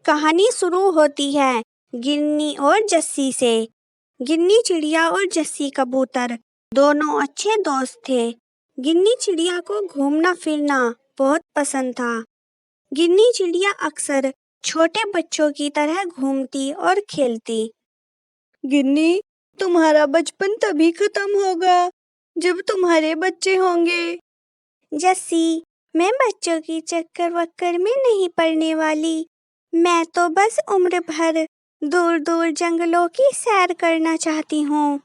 कहानी शुरू होती है गिन्नी और जस्सी से। गिन्नी चिड़िया और जस्सी कबूतर दोनों अच्छे दोस्त थे। गिन्नी चिड़िया को घूमना फिरना बहुत पसंद था। गिन्नी चिड़िया अक्सर छोटे बच्चों की तरह घूमती और खेलती। गिन्नी, तुम्हारा बचपन तभी खत्म होगा जब तुम्हारे बच्चे होंगे। जस्सी, मैं बच्चों की चक्कर वक्कर में नहीं पड़ने वाली। मैं तो बस उम्र भर दूर दूर जंगलों की सैर करना चाहती हूँ।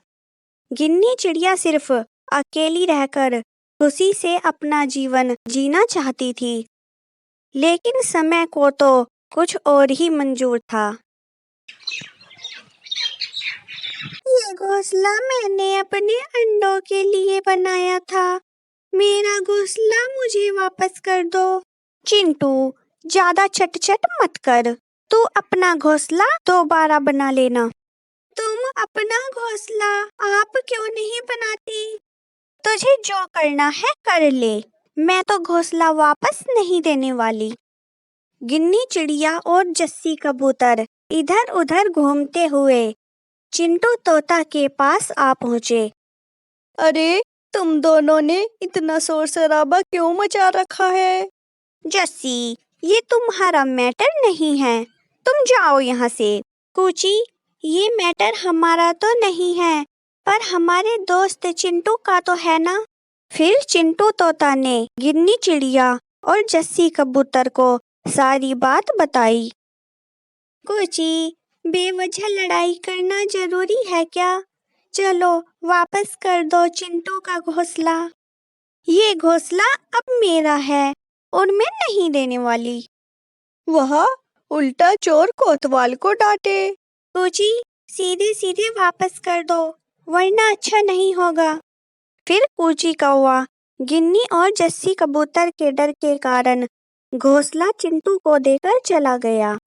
गिन्नी चिड़िया सिर्फ अकेली रहकर खुशी से अपना जीवन जीना चाहती थी, लेकिन समय को तो कुछ और ही मंजूर था। ये घोंसला मैंने अपने अंडों के लिए बनाया था। मेरा घोंसला मुझे वापस कर दो। चिंटू, ज्यादा चट-चट मत कर। तू अपना घोंसला दोबारा बना लेना। तुम अपना घोंसला आप क्यों नहीं बनाती? तुझे जो करना है कर ले। मैं तो घोंसला वापस नहीं देने वाली। गिन्नी चिड़िया और जस्सी कबूतर इधर-उधर घूमते हुए चिंटू तोता के पास आ पहुंचे। अरे, तुम दोनों ने इतना शोर शराबा क्यों मचा रखा है? जस्सी, ये तुम्हारा मैटर नहीं है। तुम जाओ यहाँ से। कूची, ये मैटर हमारा तो नहीं है, पर हमारे दोस्त चिंटू का तो है ना। फिर चिंटू तोता ने गिन्नी चिड़िया और जस्सी कबूतर को सारी बात बताई। कूची, बेवजह लड़ाई करना जरूरी है क्या? चलो वापस कर दो चिंटू का घोंसला। ये घोंसला अब मेरा है और मैं नहीं देने वाली। वह उल्टा चोर कोतवाल को डांटे। कूची, सीधे सीधे वापस कर दो, वरना अच्छा नहीं होगा। फिर कूची कौवा गिन्नी और जस्सी कबूतर के डर के कारण घोंसला चिंटू को देकर चला गया।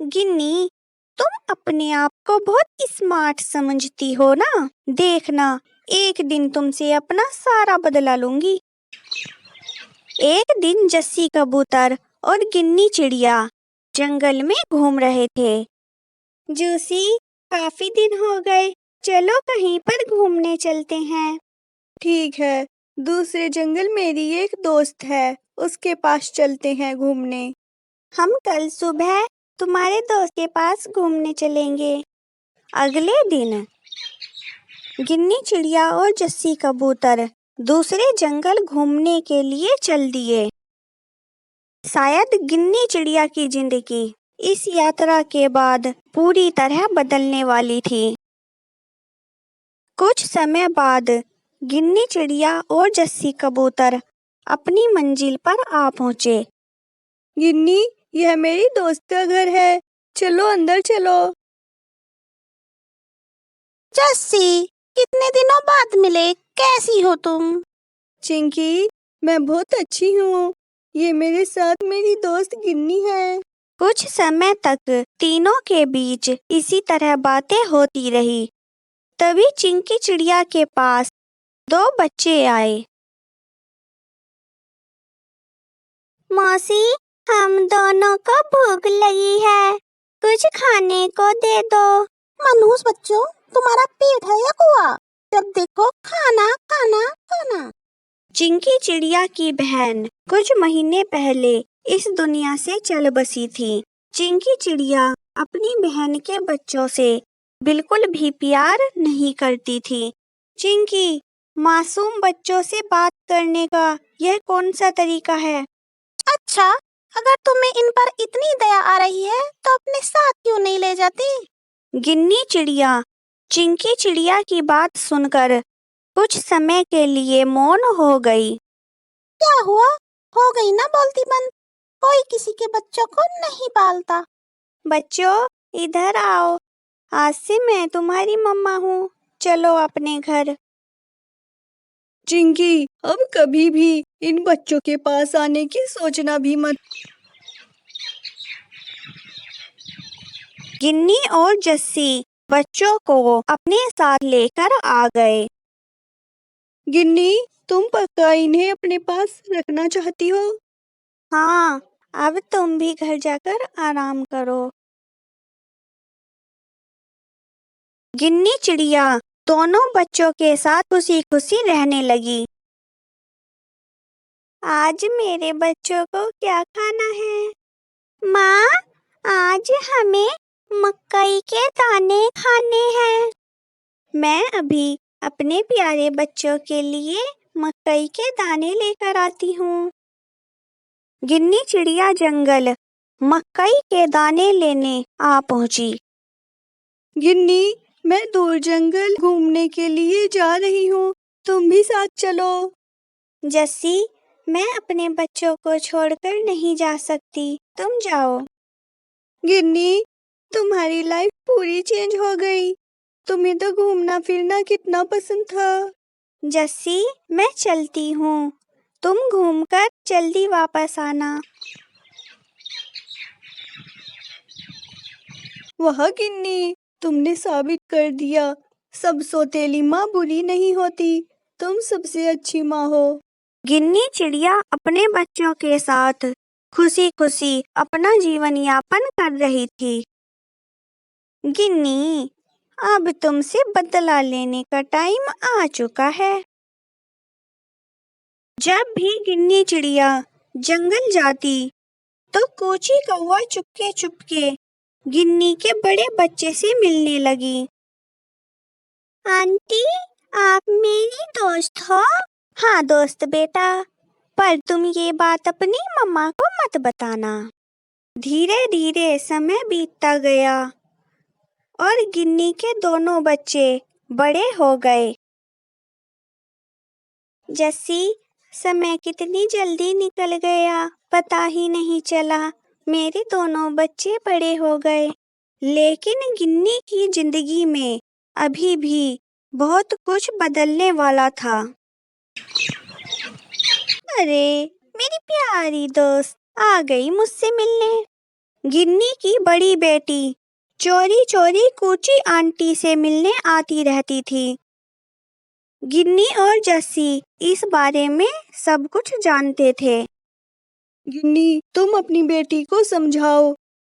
गिन्नी, तुम अपने आप को बहुत स्मार्ट समझती हो ना? देखना, एक दिन तुमसे अपना सारा बदला लूंगी। एक दिन जस्सी कबूतर और गिन्नी चिड़िया जंगल में घूम रहे थे। जूसी, काफी दिन हो गए, चलो कहीं पर घूमने चलते हैं। ठीक है, दूसरे जंगल मेरी एक दोस्त है, उसके पास चलते हैं घूमने। हम कल सुबह तुम्हारे दोस्त के पास घूमने चलेंगे। अगले दिन गिन्नी चिड़िया और जस्सी कबूतर दूसरे जंगल घूमने के लिए चल दिए। शायद गिन्नी चिड़िया की जिंदगी इस यात्रा के बाद पूरी तरह बदलने वाली थी। कुछ समय बाद गिन्नी चिड़िया और जस्सी कबूतर अपनी मंजिल पर आ पहुंचे। गिन्नी, यह मेरी दोस्त का घर है, चलो अंदर चलो। जस्सी, कितने दिनों बाद मिले, कैसी हो तुम? चिंकी, मैं बहुत अच्छी हूँ। ये मेरे साथ मेरी दोस्त गिन्नी है। कुछ समय तक तीनों के बीच इसी तरह बातें होती रही। तभी चिंकी चिड़िया के पास दो बच्चे आए। मौसी, हम दोनों को भूख लगी है, कुछ खाने को दे दो। मनहूस बच्चों, तुम्हारा पेट है या कुआ? जब देखो खाना खाना खाना। चिंकी चिड़िया की बहन कुछ महीने पहले इस दुनिया से चल बसी थी। चिंकी चिड़िया अपनी बहन के बच्चों से बिल्कुल भी प्यार नहीं करती थी। चिंकी, मासूम बच्चों से बात करने का यह कौन सा तरीका है? अच्छा, अगर तुम्हें इन पर इतनी दया आ रही है तो अपने साथ क्यों नहीं ले जाती? गिन्नी चिड़िया चिंकी चिड़िया की बात सुनकर कुछ समय के लिए मौन हो गई। क्या हुआ? हो गई ना बोलती बंद? कोई किसी के बच्चों को नहीं पालता। बच्चों, इधर आओ, आज से मैं तुम्हारी मम्मा हूँ, चलो अपने घर। चिंकी, अब कभी भी इन बच्चों के पास आने की सोचना भी मत। गिन्नी और जस्सी बच्चों को अपने साथ लेकर आ गए। गिन्नी, तुम पक्का इन्हें अपने पास रखना चाहती हो? हाँ, अब तुम भी घर जाकर आराम करो। गिन्नी चिड़िया दोनों बच्चों के साथ खुशी खुशी रहने लगी। आज मेरे बच्चों को क्या खाना है? माँ, आज हमें मकई के दाने खाने हैं। मैं अभी अपने प्यारे बच्चों के लिए मकई के दाने लेकर आती हूँ। गिन्नी चिड़िया जंगल मकई के दाने लेने आ पहुंची। गिन्नी, मैं दूर जंगल घूमने के लिए जा रही हूँ, तुम भी साथ चलो। जस्सी, मैं अपने बच्चों को छोड़कर नहीं जा सकती, तुम जाओ। गिन्नी, तुम्हारी लाइफ पूरी चेंज हो गई। तुम्हें तो घूमना फिरना कितना पसंद था। जस्सी, मैं चलती हूँ, तुम घूमकर जल्दी वापस आना। वाह गिन्नी, तुमने साबित कर दिया, सब सौतेली माँ बुरी नहीं होती, तुम सबसे अच्छी माँ हो। गिन्नी चिड़िया अपने बच्चों के साथ खुशी खुशी अपना जीवन यापन कर रही थी। गिन्नी, अब तुमसे बदला लेने का टाइम आ चुका है। जब भी गिन्नी चिड़िया जंगल जाती तो कूची कौवा चुपके चुपके गिन्नी के बड़े बच्चे से मिलने लगी। आंटी, आप मेरी दोस्त हो? हाँ दोस्त बेटा, पर तुम ये बात अपनी मम्मा को मत बताना। धीरे धीरे समय बीतता गया और गिन्नी के दोनों बच्चे बड़े हो गए। जस्सी, समय कितनी जल्दी निकल गया, पता ही नहीं चला। मेरे दोनों बच्चे बड़े हो गए, लेकिन गिन्नी की जिंदगी में अभी भी बहुत कुछ बदलने वाला था। अरे, मेरी प्यारी दोस्त आ गई मुझसे मिलने। गिन्नी की बड़ी बेटी चोरी चोरी कूची आंटी से मिलने आती रहती थी। गिन्नी और जस्सी इस बारे में सब कुछ जानते थे। गिन्नी, तुम अपनी बेटी को समझाओ,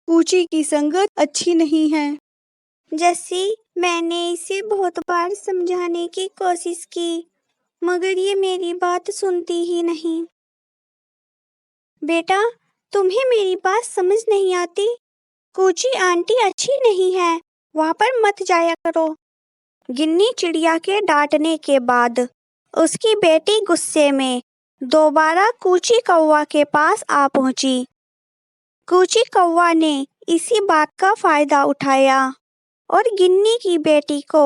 कूची की संगत अच्छी नहीं है। जस्सी, मैंने इसे बहुत बार समझाने की कोशिश की, मगर ये मेरी बात सुनती ही नहीं। बेटा, तुम्हें मेरी बात समझ नहीं आती? कूची आंटी अच्छी नहीं है, वहां पर मत जाया करो। गिन्नी चिड़िया के डांटने के बाद उसकी बेटी गुस्से में दोबारा कूची कौवा के पास आ पहुंची। कूची कौवा ने इसी बात का फायदा उठाया और गिन्नी की बेटी को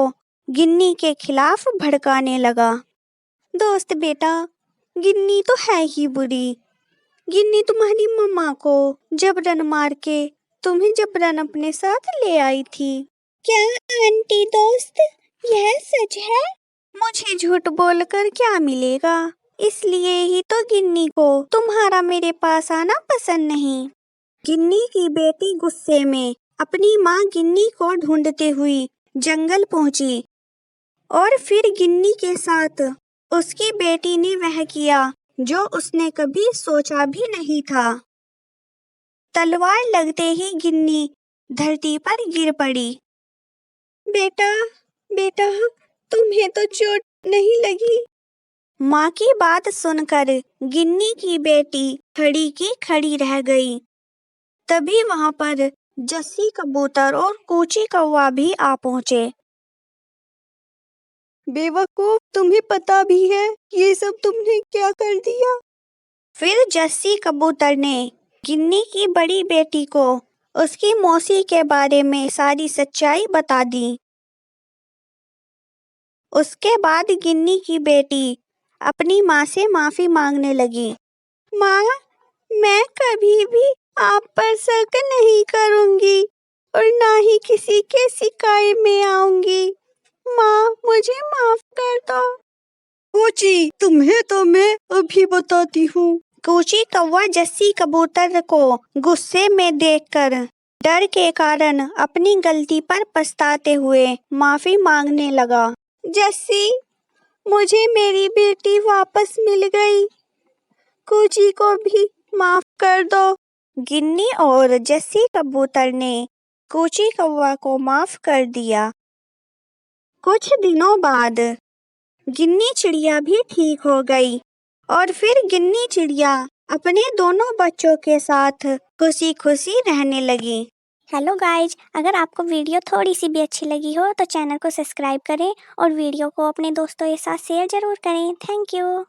गिन्नी के खिलाफ भड़काने लगा। दोस्त बेटा, गिन्नी तो है ही बुरी। गिन्नी तुम्हारी मम्मा को जबरन मार के तुम्हें जबरन अपने साथ ले आई थी। क्या आंटी दोस्त, यह सच है? मुझे झूठ बोलकर क्या मिलेगा, इसलिए ही तो गिन्नी को तुम्हारा मेरे पास आना पसंद नहीं। गिन्नी की बेटी गुस्से में अपनी माँ गिन्नी को ढूंढते हुई जंगल पहुंची और फिर गिन्नी के साथ उसकी बेटी ने वह किया जो उसने कभी सोचा भी नहीं था। तलवार लगते ही गिन्नी धरती पर गिर पड़ी। बेटा, बेटा, तुम्हें तो चोट नहीं लगी? माँ की बात सुनकर गिन्नी की बेटी खड़ी की खड़ी रह गई। तभी वहां पर जस्सी कबूतर और कूची कौवा भी आ पहुंचे। बेवकूफ, तुम्हें पता भी है ये सब तुमने क्या कर दिया? फिर जस्सी कबूतर ने गिन्नी की बड़ी बेटी को उसकी मौसी के बारे में सारी सच्चाई बता दी। उसके बाद गिन्नी की बेटी अपनी माँ से माफी मांगने लगी। माँ, मैं कभी भी आप पर शक नहीं करूंगी और ना ही किसी के शिकायत में आऊंगी। माँ, मुझे माफ कर दो। कूची, तुम्हें तो मैं अभी बताती हूँ। कूची कौवा जस्सी कबूतर को गुस्से में देखकर डर के कारण अपनी गलती पर पछताते हुए माफी मांगने लगा। जस्सी, मुझे मेरी बेटी वापस मिल गई। कूची को भी माफ कर दो। गिन्नी और जस्सी कबूतर ने कूची कौवा को माफ कर दिया। कुछ दिनों बाद गिन्नी चिड़िया भी ठीक हो गई और फिर गिन्नी चिड़िया अपने दोनों बच्चों के साथ खुशी खुशी रहने लगी। हेलो गाइज, अगर आपको वीडियो थोड़ी सी भी अच्छी लगी हो तो चैनल को सब्सक्राइब करें और वीडियो को अपने दोस्तों के साथ शेयर ज़रूर करें। Thank you.